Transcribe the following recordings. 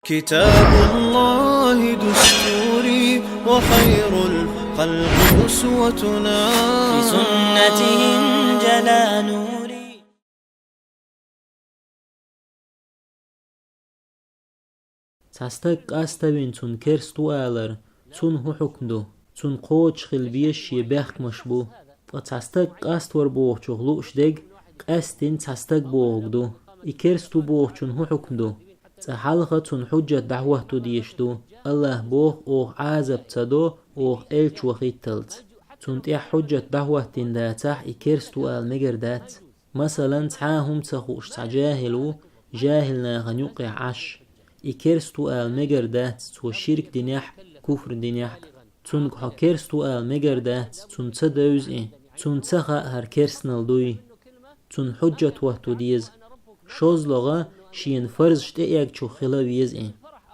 كتاب الله دستوري وخير الخلق أسوتنا بسنته انجلى نوري. تستق أستبين تون كرستو آلر تون هو حكمدو تون قوش خلبيش يبخ مشبو فتستق أستور بوغ چغلوش دق قستين تستق بوغدو إكرستو بوغ چون هو حكمدو تحلقة تون حجة دعوة تديشدو الله بوغ أوغ عازب تدو أوغ إلش وخيت تلت تون تيح حجة دعوة تنداتح إكرستو آل مقردات مثلا تحاهم تخوش تجاهلو جاهلنا غنيقع عش إكرستو آل مقردات تو شرك دينيح كفر دينيح تون كرستو آل مقردات تون تدوز تون تخا هر كرسنال دوي تون حجة وحتو ديز شوز لغا شين فرز شتئيك چو خلا ويز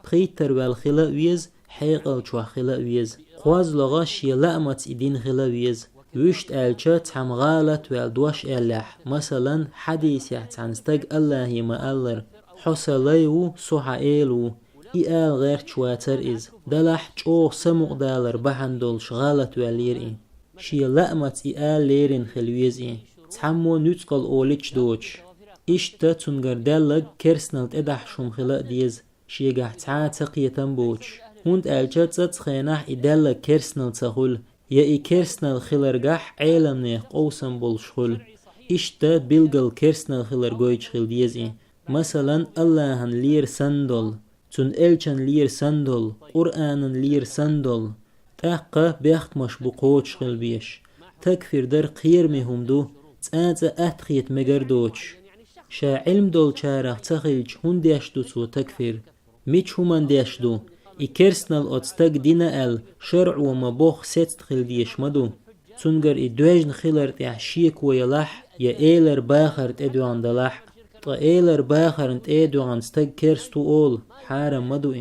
بخيتر والخلا ويز حيقل چو خلا ويز قواز لغا شي لأمت إدين خلا ويز وشت آلچا تحم غالت والدوش آلح مثلا حديث يحتعنستق الله يما ألر حسليو صحا إيلو آل غير چواتر إز دلح چوغ سمق دالر بحندول شغالت والير شي لأمت آل ليرين خلويز تحمو نتقل أوليش دوش إشتا تنقر دالك كرسنالت إدح شم خلاء ديز شيقح تعاتقيتن بوش هند آلجات تتخينح إدالك كرسنال تخول يا كرسنال خلرقح عيلمنيخ قوسن بولشخول إشتا بلغل كرسنال خلرقويش خل ديز مثلا اللهن لير سندل تن إلچن لير سندل قرآن لير سندل تاقا بيخت مشبقوش خل بيش تكفير در قير مهم دو تآتا أتخيت مقردوش شا علم دول چارخ تخيلش هون ديشدو تو تكفير ميش همان ديشدو إكرسنال أتستق دينا أل شرع وما بوخ ست خل ديش مدو تنقر إدواجن خلر تحشيك ويلح يا إيلر باخر تأدو عن دلح تا إيلر باخر انت أدو عن ستق كرستو أول حارم مدو